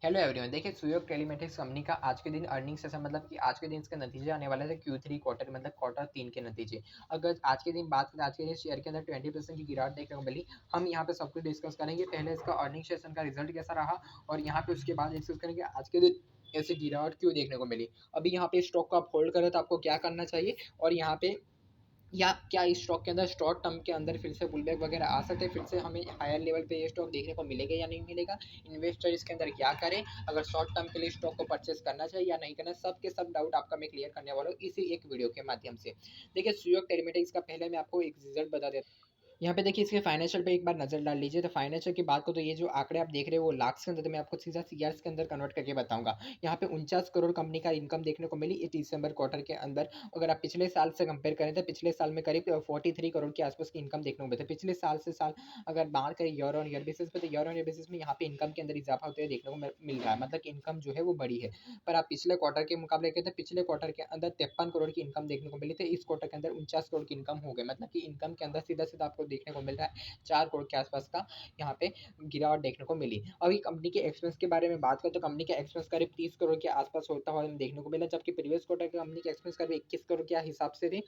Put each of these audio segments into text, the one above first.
Hello everyone. देखिए, सुयोग telematics company का आज के दिन अर्निंग सेशन मतलब कि आज के दिन इसके नतीजे आने वाले थे Q3 क्वार्टर मतलब क्वार्टर 3 के नतीजे। अगर आज के दिन बात करें, आज के दिन शेयर के अंदर 20% की गिरावट देखने को मिली। हम यहाँ पे सब कुछ डिस्कस करेंगे। पहले इसका अर्निंग सेशन का रिजल्ट कैसा रहा और यहाँ पे उसके बाद डिस्कस करेंगे आज के दिन ऐसे गिरावट क्यों देखने को मिली। अभी यहाँ पे स्टॉक को आप होल्ड करें तो आपको क्या करना चाहिए और यहाँ पे या क्या इस स्टॉक के अंदर शॉर्ट टर्म के अंदर फिर से पुलबैक वगैरह आ सकते हैं, फिर से हमें हायर लेवल पे ये स्टॉक देखने को मिलेगा या नहीं मिलेगा, इन्वेस्टर इसके अंदर क्या करें, अगर शॉर्ट टर्म के लिए स्टॉक को परचेस करना चाहिए या नहीं करना, सब के सब डाउट आपका मैं क्लियर करने वाला हूँ इसी एक वीडियो के माध्यम से। देखिए, सुयोग टेलीमेटिक्स का पहले मैं आपको एक रिजल्ट बता देता हूँ। यहाँ पे देखिए, इसके फाइनेंशियल पे एक बार नजर डाल लीजिए। तो फाइनेंशियल की बात को तो ये जो आंकड़े आप देख रहे हो वो लाख्स के अंदर, तो मैं आपको सीधा सीआर्स के अंदर कन्वर्ट करके बताऊंगा। यहाँ पे 49 करोड़ कंपनी का इनकम देखने को मिली इस दिसंबर क्वार्टर के अंदर। अगर आप पिछले साल से कंपेयर करें तो पिछले साल में करीब 43 करोड़ के आसपास की इनकम देखने को मिलती है। पिछले साल से साल अगर बात करें ईयर ऑन ईयर बेसिस पे, तो ईयर ऑन ईयर बेसिस में यहाँ पे इनकम के अंदर इजाफा होते हुए देखने को मिल रहा है, मतलब कि इनकम जो है वो बड़ी है। पर आप पिछले क्वार्टर के मुकाबले कहते हैं, पिछले क्वार्टर के अंदर 53 करोड़ की इनकम देखने को मिली थी, इस क्वार्टर के अंदर 49 करोड़ की इनकम हो गई, मतलब कि इनकम के अंदर सीधा सीधा आपको देखने को मिल रहा है 4 करोड़ के आसपास का यहाँ पे गिरावट देखने को मिली। अभी कंपनी के एक्सपेंस के बारे में बात करें तो कंपनी का एक्सपेंस करीब 30 करोड़ के आसपास होता हुआ हमें देखने को मिला, जबकि प्रीवियस क्वार्टर के कंपनी के एक्सपेंस करीब 21 करोड़ के हिसाब से थे।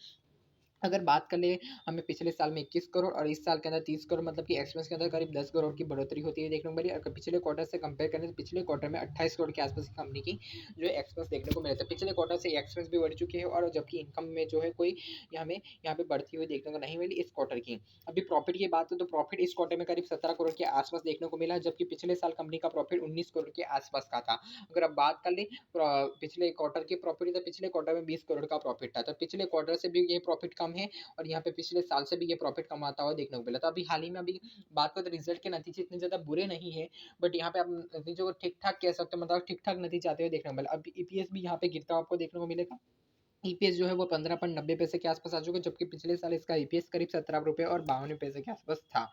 अगर बात कर ले, हमें पिछले साल में 21 करोड़ और इस साल के अंदर 30 करोड़, मतलब कि एक्सपेंस के अंदर करीब 10 करोड़ की बढ़ोतरी होती है देखने को मिली। और पिछले क्वार्टर से कंपेयर करें तो पिछले क्वार्टर में 28 करोड़ के आसपास की कंपनी की जो एक्सपेंस देखने को मिले थे। पिछले क्वार्टर से एक्सपेंस भी बढ़ चुके हैं और जबकि इनकम में जो है कोई हमें यहाँ पे बढ़ती हुई देखने को नहीं मिली इस क्वार्टर की। अभी प्रॉफिट की बात हो तो प्रॉफिट इस क्वार्टर में करीब 17 करोड़ के आसपास देखने को मिला, जबकि पिछले साल कंपनी का प्रॉफिट 19 करोड़ के आसपास का था। अगर आप बात कर ले पिछले क्वार्टर की प्रॉफिट, तो पिछले क्वार्टर में 20 करोड़ का प्रॉफिट था, तो पिछले क्वार्टर से भी ये प्रॉफिट कम है और यहाँ पे पिछले साल से भी ये प्रॉफिट कमाता हुआ देखने को मिला। तो अभी हाल ही में अभी बात करें तो रिजल्ट के नतीजे इतने ज़्यादा बुरे नहीं है, बट यहाँ पे आप नतीजों को ठीक ठाक कह सकते हो, मतलब ठीक ठाक नतीजे आते हुए देखने को मिला। अब ईपीएस भी यहाँ पे गिरता हुआ आपको देखने को मिलेगा। ईपीएस जो है वो 15.90 पैसे के आसपास आ चुका है, जबकि पिछले साल इसका ईपीएस करीब 17 रुपये और 52 पैसे के आसपास था।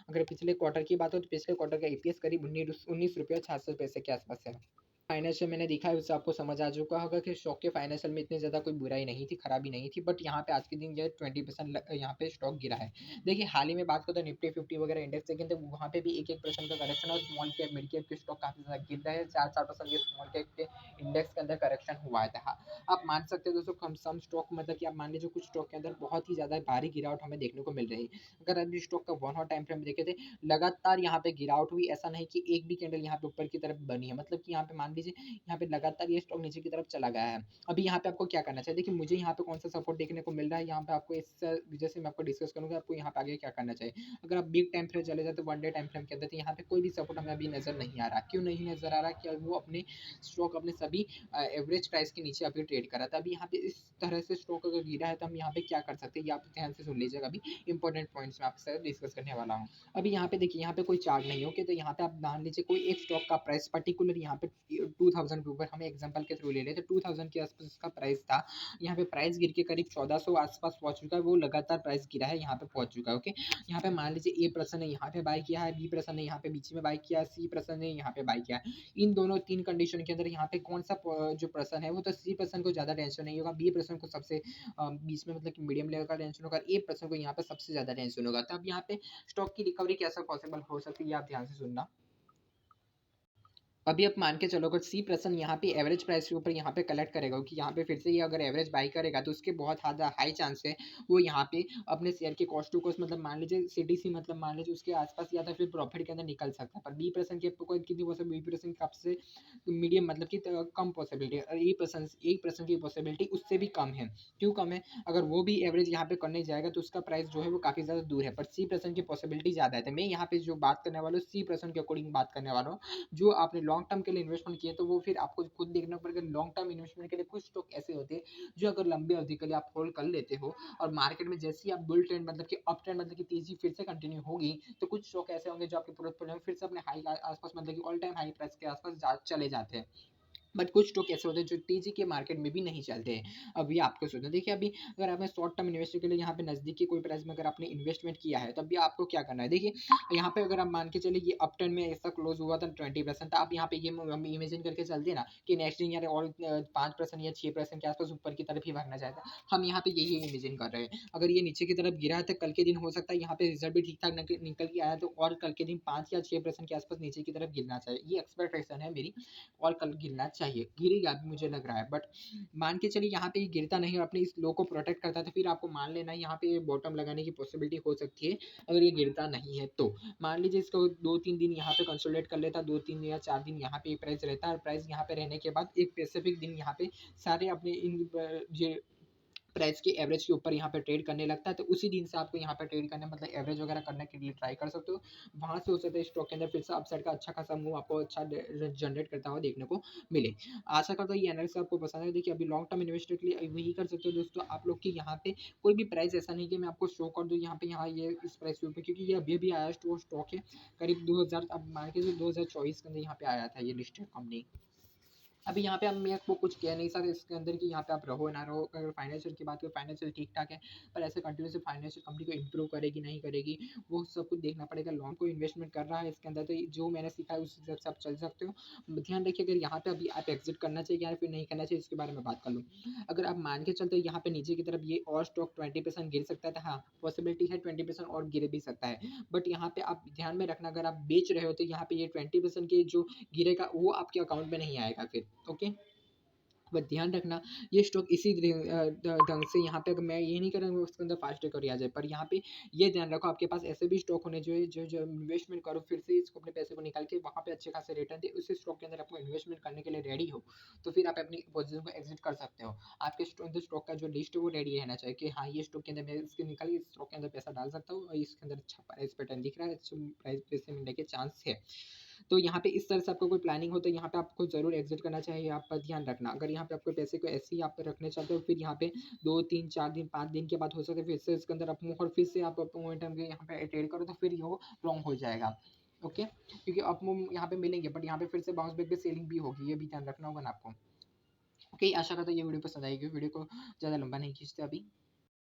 अगर पिछले क्वार्टर की बात हो तो पिछले क्वार्टर का ईपीएस करीब 19 रुपये 66 पैसे के आसपास है। फाइनेंशियल मैंने दिखा है उससे आपको समझ आ चुका होगा कि स्टॉक के फाइनेंशियल में इतनी ज़्यादा कोई बुराई नहीं थी, खराबी नहीं थी, बट यहाँ पे आज के दिन जो है 20% यहाँ पे स्टॉक गिरा है। देखिए, हाल ही में बात करें तो निफ्टी 50 वगैरह इंडेक्स देखें तो वहाँ पे भी 1% का करेक्शन और स्मॉल कैप मिड कैप के स्टॉक काफ़ी ज़्यादा गिर रहे हैं। 4% ये स्मॉल कैप के इंडेक्स के अंदर करेक्शन हुआ था। आप मान सकते हो दोस्तों, कम सम स्टॉक मतलब कि आप मान लीजिए कुछ स्टॉक के अंदर बहुत ही ज़्यादा भारी गिरावट हमें देखने को मिल रही है। अगर अभी स्टॉक का 1 और टाइम फ्रेम देखे थे, लगातार यहाँ पे गिरावट हुई, ऐसा नहीं कि एक भी कैंडल यहाँ पे ऊपर की तरफ बनी है, मतलब कि यहाँ पे मान लीजिए यहाँ पे लगातार ये स्टॉक नीचे की तरफ चला गया है। अभी यहाँ पे आपको क्या करना चाहिए, देखिए मुझे यहाँ पे कौन सा सपोर्ट देखने को मिल रहा है, यहाँ पे आपको इस वजह से मैं आपको डिस्कस करूँगा आपको यहाँ पे आगे क्या करना चाहिए। अगर आप बिग टाइम फ्रेम चले जाते 1 डे टाइम फ्रेम के अंदर, तो यहाँ पे कोई भी सपोर्ट हमें अभी नजर नहीं आ रहा। क्यों नहीं नजर आ रहा, क्या वो अपने स्टॉक अपने सभी एवरेज प्राइस के नीचे अभी ट्रेड कर रहा था। अभी यहाँ पे इस तरह से स्टॉक अगर गिरा है तो हम यहाँ पे क्या कर सकते हैं, ये आप ध्यान से सुन लीजिएगा। अभी इंपॉर्टेंट पॉइंट्स मैं आपसे डिस्कस करने वाला हूँ। अभी यहाँ पे देखिए, यहाँ पे कोई चार्ट नहीं हो के, तो यहाँ पे आप मान लीजिए कोई एक स्टॉक का प्राइस पर्टिकुलर यहाँ पे 2000 के ऊपर हम एग्जांपल के थ्रू ले लेते, 2000 के आसपास इसका प्राइस था। यहाँ पे प्राइस गिर के करीब 1400 आसपास पहुंच चुका है, वो लगातार प्राइस गिरा है, यहाँ पे पहुंच चुका है। ओके, यहाँ पे मान लीजिए ए पर्सन ने यहाँ पे बाय किया है, बी पर्सन ने यहाँ पे बीच में बाय किया है, सी पर्सन ने यहाँ पे बाय किया है। इन दोनों तीन कंडीशन के अंदर यहाँ पे कौन सा जो पर्सन है वो तो सी पर्सन को ज्यादा टेंशन नहीं होगा, बी पर्सन को सबसे बीच में मतलब कि मीडियम लेवल का टेंशन होगा, ए पर्सन को यहाँ पे सबसे ज्यादा टेंशन होगा। तो अब यहाँ पे स्टॉक की रिकवरी कैसे पॉसिबल हो सकती है, आप ध्यान से सुनना। अभी आप मान के चलो अगर सी पर्सन यहाँ पे एवरेज प्राइस के ऊपर यहाँ पे कलेक्ट करेगा कि यहाँ पे फिर से ये अगर एवरेज बाई करेगा तो उसके बहुत ज़्यादा हाई चांस है वो यहाँ पे अपने शेयर के कॉस्ट टू कॉस्ट मतलब मान लीजिए सीडीसी मतलब मान लीजिए उसके आसपास या तो फिर प्रॉफिट के अंदर निकल सकता है। पर बी पर्सन के कोई कितनी पॉसिबिलिटी, बी पर्सन कब से मीडियम मतलब कि कम पॉसिबिलिटी, और ए पर्सन की पॉसिबिलिटी उससे भी कम है। क्यों कम है, अगर वो भी एवरेज यहाँ पे करने जाएगा तो उसका प्राइस जो है वो काफ़ी ज़्यादा दूर है, पर सी पर्सन की पॉसिबिलिटी ज़्यादा है। तो मैं यहाँ पे जो बात करने वाला हूँ सी पर्सन के अकॉर्डिंग बात करने वाला हूँ। जो आपने लॉन्ग टर्म के लिए इन्वेस्टमेंट किया तो वो फिर आपको खुद देखना पड़ेगा। लॉन्ग टर्म इन्वेस्टमेंट के लिए कुछ स्टॉक ऐसे होते हैं जो अगर लंबी अवधि के लिए आप होल्ड कर लेते हो और मार्केट में जैसे ही आप बुल ट्रेंड मतलब कि अप ट्रेंड मतलब कि तेजी फिर से कंटिन्यू होगी, तो कुछ स्टॉक ऐसे होंगे जो आपके पोर्टफोलियो में फिर से अपने हाई आसपास मतलब कि ऑल टाइम हाई प्राइस के आसपास चले जाते हैं। बट कुछ स्टॉक ऐसे होते हैं जो तेजी के मार्केट में भी नहीं चलते हैं। अभी आपको सोचना, देखिए अभी अगर आपने शॉर्ट टर्म इन्वेस्ट के लिए यहाँ पे नज़दीक की कोई प्राइस में अगर आपने इन्वेस्टमेंट किया है, तब भी आपको क्या करना है, देखिए यहाँ पे अगर आप मान के चलिए ये अप टर्न में ऐसा क्लोज हुआ था 20%, तो आप यहाँ पे ये हम इमेजिन करके चलते हैं ना कि नेक्स्ट दिन यार और 5% या 6% के आसपास ऊपर की तरफ ही भागना चाहता है। हम यहाँ पे यही इमेजिन कर रहे हैं। अगर ये नीचे की तरफ गिरा है तो कल के दिन हो सकता है यहाँ पे रिजल्ट भी ठीक ठाक निकल के आया, तो और कल के दिन 5 या 6% के आसपास नीचे की तरफ गिरना चाहिए, ये एक्सपेक्टेशन है मेरी। और कल गिरना चाहिए, गिरेगा भी मुझे लग रहा है, बट मान के चलिए यहाँ पे ये गिरता नहीं और अपने इस लो को प्रोटेक्ट करता है, तो फिर आपको मान लेना है यहाँ पे बॉटम लगाने की पॉसिबिलिटी हो सकती है। अगर ये गिरता नहीं है तो मान लीजिए इसको 2-3 दिन यहाँ पे कंसोलिडेट कर लेता, 2-3 या 4 दिन यहाँ पे प्राइस रहता है, और प्राइस यहाँ पे रहने के बाद एक स्पेसिफिक दिन यहाँ पे सारे अपने इन जो प्राइस के एवरेज के ऊपर यहाँ पे ट्रेड करने लगता है, तो उसी दिन से आपको यहाँ पे ट्रेड करने मतलब एवरेज वगैरह करने के लिए ट्राई कर सकते हो। वहाँ से हो सकता है स्टॉक के अंदर फिर से अपसाइड का अच्छा खासा मूव आपको अच्छा जनरेट करता हुआ देखने को मिले। आशा करता हूँ ये एनालिसिस आपको पसंद है। देखिए अभी लॉन्ग टर्म इन्वेस्टर के लिए वही कर सकते हो दोस्तों आप लोग, की यहाँ पे कोई भी प्राइस ऐसा नहीं कि मैं आपको शो कर दूँ यहाँ पे, यहाँ ये इस प्राइस के ऊपर, क्योंकि ये अभी आया स्टॉक है करीब 2000, अब मार्केट से 2024 के अंदर यहाँ पे आया था ये लिस्टेड कंपनी। अभी यहाँ पे अब मैं आपको कुछ कह नहीं सकता इसके अंदर कि यहाँ पे आप रहो ना रहो। अगर फाइनेंशियल की बात करें, फाइनेंशियल ठीक ठाक है, पर ऐसे कंटिन्यूसली फाइनेंशियल कंपनी को इंप्रूव करेगी नहीं करेगी वो सब कुछ देखना पड़ेगा। लॉन्ग को इन्वेस्टमेंट कर रहा है इसके अंदर, तो जो मैंने सीखा है उस हिसाब से आप चल सकते हो। ध्यान रखिए अगर यहाँ पे अभी आप एग्जिट करना चाहिए या फिर नहीं करना चाहिए, इसके बारे में बात कर लूँ। अगर आप मान के चलते यहाँ पे नीचे की तरफ ये और स्टॉक 20% गिर सकता है, तो हाँ पॉसिबिलिटी है 20% और गिर भी सकता है। बट यहाँ पे आप ध्यान में रखना, अगर आप बेच रहे हो तो यहाँ पे ये 20% के जो गिरेगा वो आपके अकाउंट में नहीं आएगा फिर। ओके, बट ध्यान रखना ये स्टॉक इसी ढंग से यहाँ पे, अगर मैं ये नहीं करूँगा उसके अंदर फास्ट रिकवरी आ जाए, पर यहाँ पे ये ध्यान रखो आपके पास ऐसे भी स्टॉक होने जो जो इन्वेस्टमेंट करो फिर से इसको अपने पैसे को निकाल के वहाँ पे अच्छे खासे रिटर्न दे, उस स्टॉक के अंदर आपको इन्वेस्टमेंट करने के लिए रेडी हो, तो फिर आप अपनी पोजीशन को एग्जिट कर सकते हो। आपके स्टॉक का जो लिस्ट है वो रेडी रहना चाहिए कि हाँ ये स्टॉक के अंदर मैं इसके निकाल के इस स्टॉक के अंदर पैसा डाल सकता हूँ और इसके अंदर अच्छा प्राइस पैटर्न दिख रहा है, अच्छा प्राइस पैसे मिलने के चांस है। तो यहाँ पे इस तरह से आपको कोई प्लानिंग हो तो यहाँ पे आपको ज़रूर एग्जिट करना चाहिए। आप पर ध्यान रखना, अगर यहाँ पे आपको पैसे को ऐसे ही आप रखने चाहते हो, फिर यहाँ पे 2-3-4 दिन 5 दिन के बाद हो सकता है फिर से इसके अंदर आप और फिर से आप मोमेंटम के यहाँ पे ट्रेड करो, तो फिर ये रॉन्ग हो जाएगा। ओके, क्योंकि अप मूव यहाँ पे मिलेंगे बट यहाँ पे फिर से बाउंस बैक पे सेलिंग भी होगी, ये भी ध्यान रखना होगा ना आपको। ओके, आशा करता हूँ ये वीडियो पसंद आएगी। वीडियो को ज़्यादा लंबा नहीं खींचते अभी।